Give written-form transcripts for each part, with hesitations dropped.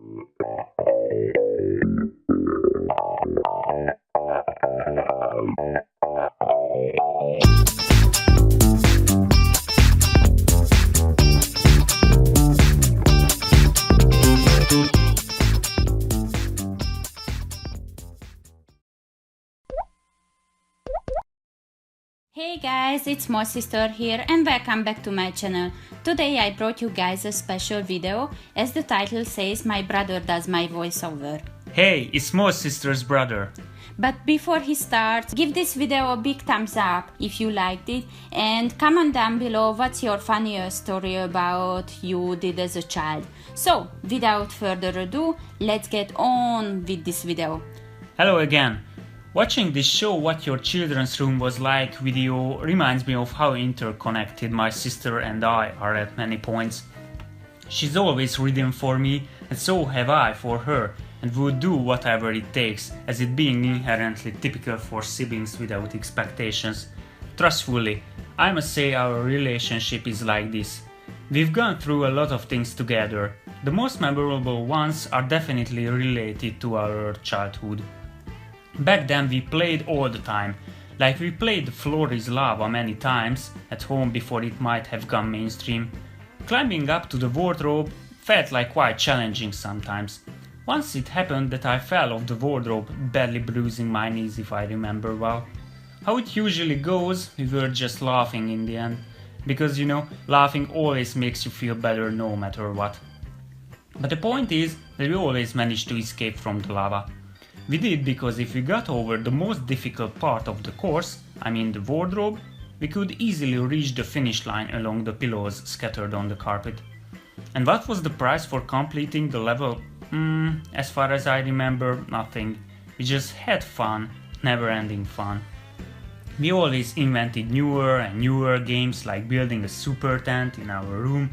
Hey guys, it's my sister here and welcome back to my channel. Today I brought you guys a special video. As the title says, my brother does my voiceover. Hey, it's my sister's brother. But before he starts, give this video a big thumbs up if you liked it and comment down below what's your funniest story about you did as a child. So, without further ado, let's get on with this video. Hello again. Watching this Show What Your Children's Room Was Like video reminds me of how interconnected my sister and I are at many points. She's always reading for me, and so have I for her, and would do whatever it takes, as it being inherently typical for siblings without expectations. Trustfully, I must say our relationship is like this. We've gone through a lot of things together. The most memorable ones are definitely related to our childhood. Back then we played all the time, like we played The Floor is Lava many times at home before it might have gone mainstream. Climbing up to the wardrobe felt like quite challenging sometimes. Once it happened that I fell off the wardrobe, badly bruising my knees if I remember well. How it usually goes, we were just laughing in the end, because you know, laughing always makes you feel better no matter what. But the point is that we always managed to escape from the lava. We did because if we got over the most difficult part of the course, I mean the wardrobe, we could easily reach the finish line along the pillows scattered on the carpet. And what was the prize for completing the level? As far as I remember, nothing. We just had fun, never-ending fun. We always invented newer and newer games, like building a super tent in our room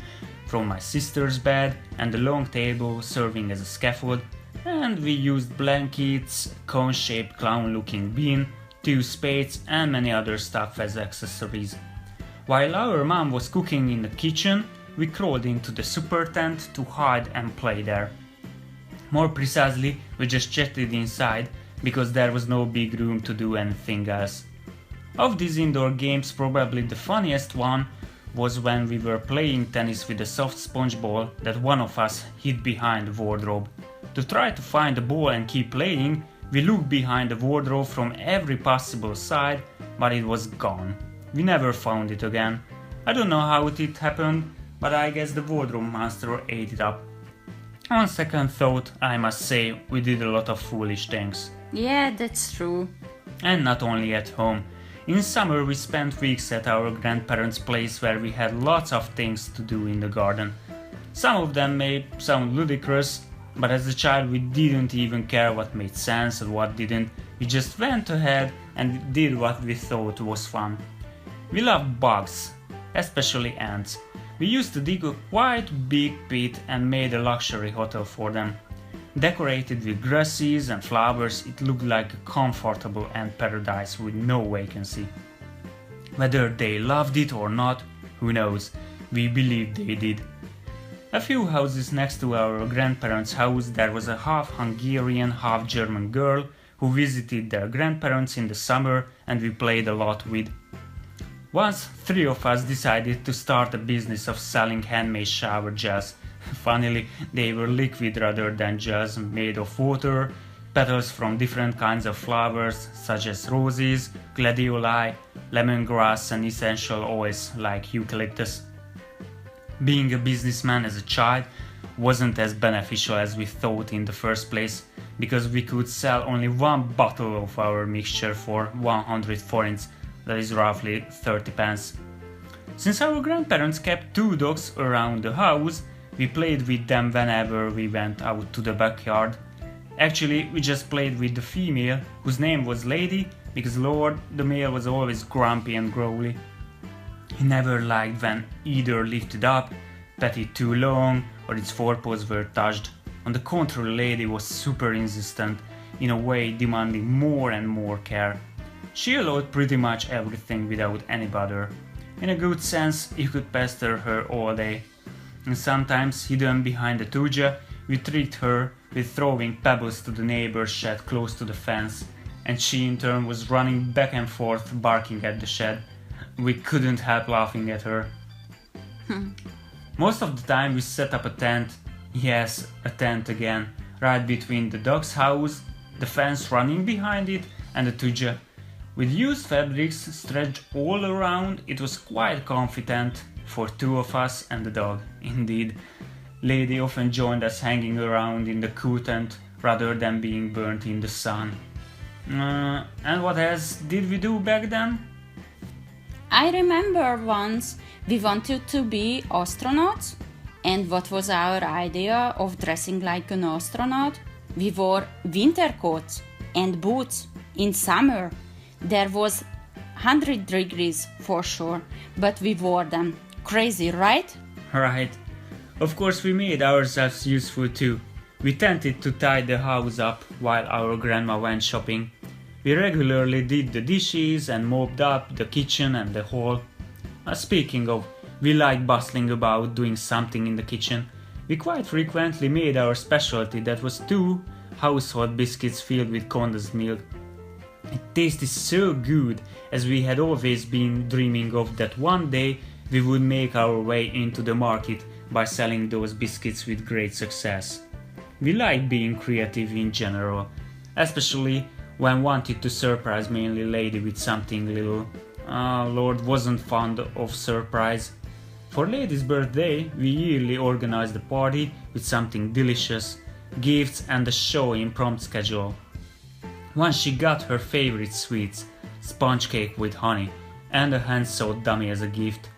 from my sister's bed and a long table serving as a scaffold. And we used blankets, cone-shaped clown-looking bin, 2 spades and many other stuff as accessories. While our mom was cooking in the kitchen, we crawled into the super tent to hide and play there. More precisely, we just chatted inside, because there was no big room to do anything else. Of these indoor games, probably the funniest one was when we were playing tennis with a soft sponge ball that one of us hid behind the wardrobe. To try to find the ball and keep playing, we looked behind the wardrobe from every possible side, but it was gone. We never found it again. I don't know how it happened, but I guess the wardrobe monster ate it up. On second thought, I must say, we did a lot of foolish things. Yeah, that's true. And not only at home. In summer we spent weeks at our grandparents' place where we had lots of things to do in the garden. Some of them may sound ludicrous, but as a child we didn't even care what made sense and what didn't. We just went ahead and did what we thought was fun. We loved bugs, especially ants. We used to dig a quite big pit and made a luxury hotel for them. Decorated with grasses and flowers, it looked like a comfortable ant paradise with no vacancy. Whether they loved it or not, who knows, we believed they did. A few houses next to our grandparents' house there was a half Hungarian, half German girl who visited their grandparents in the summer and we played a lot with. Once 3 of us decided to start a business of selling handmade shower gels. Funnily, they were liquid rather than gels made of water, petals from different kinds of flowers such as roses, gladioli, lemongrass and essential oils like eucalyptus. Being a businessman as a child wasn't as beneficial as we thought in the first place, because we could sell only 1 bottle of our mixture for 100 forints, that is roughly 30 pence. Since our grandparents kept 2 dogs around the house, we played with them whenever we went out to the backyard. Actually, we just played with the female, whose name was Lady, because Lord, the male was always grumpy and growly. He never liked when either lifted up, petted too long, or its forepaws were touched. On the contrary, Lady was super insistent, in a way demanding more and more care. She allowed pretty much everything without any bother. In a good sense, you could pester her all day. And sometimes, hidden behind the tuja, We tricked her with throwing pebbles to the neighbor's shed close to the fence, and she in turn was running back and forth barking at the shed. We couldn't help laughing at her. Most of the time we set up a tent, yes, a tent again, right between the dog's house, the fence running behind it, and the tuja. With used fabrics stretched all around, it was quite comfortable for two of us and the dog. Indeed, Lady often joined us hanging around in the cool tent rather than being burnt in the sun. And what else did we do back then? I remember once we wanted to be astronauts, and what was our idea of dressing like an astronaut? We wore winter coats and boots in summer. There was 100 degrees for sure, but we wore them. Crazy, right? Right. Of course we made ourselves useful too. We tended to tidy the house up while our grandma went shopping. We regularly did the dishes and mopped up the kitchen and the hall. Speaking of, we liked bustling about doing something in the kitchen. We quite frequently made our specialty, that was 2 household biscuits filled with condensed milk. It tasted so good, as we had always been dreaming of that one day we would make our way into the market by selling those biscuits with great success. We liked being creative in general, especially when wanted to surprise mainly Lady with something little. Lord wasn't fond of surprise. For Lady's birthday, we yearly organized a party with something delicious, gifts and a show in prompt schedule. Once she got her favorite sweets, sponge cake with honey, and a hand-sewed dummy as a gift.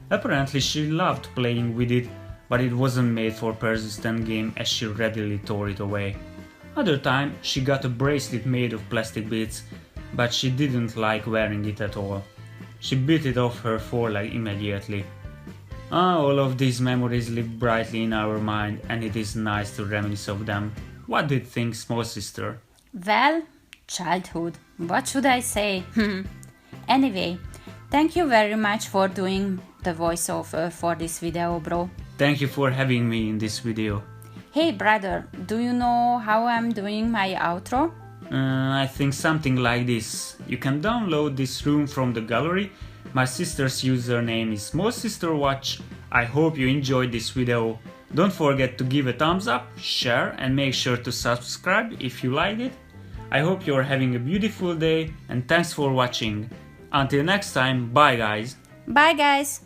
Apparently she loved playing with it, but it wasn't made for persistent game as she readily tore it away. Other time she got a bracelet made of plastic bits, but she didn't like wearing it at all. She bit it off her foreleg immediately. All of these memories live brightly in our mind, and it is nice to reminisce of them. What did you think, small sister? Well, childhood. What should I say? Anyway, thank you very much for doing the voiceover for this video, bro. Thank you for having me in this video. Hey brother, do you know how I'm doing my outro? I think something like this. You can download this room from the gallery. My sister's username is smallsisterwatch. I hope you enjoyed this video. Don't forget to give a thumbs up, share, and make sure to subscribe if you liked it. I hope you're having a beautiful day, and thanks for watching. Until next time, bye guys. Bye guys.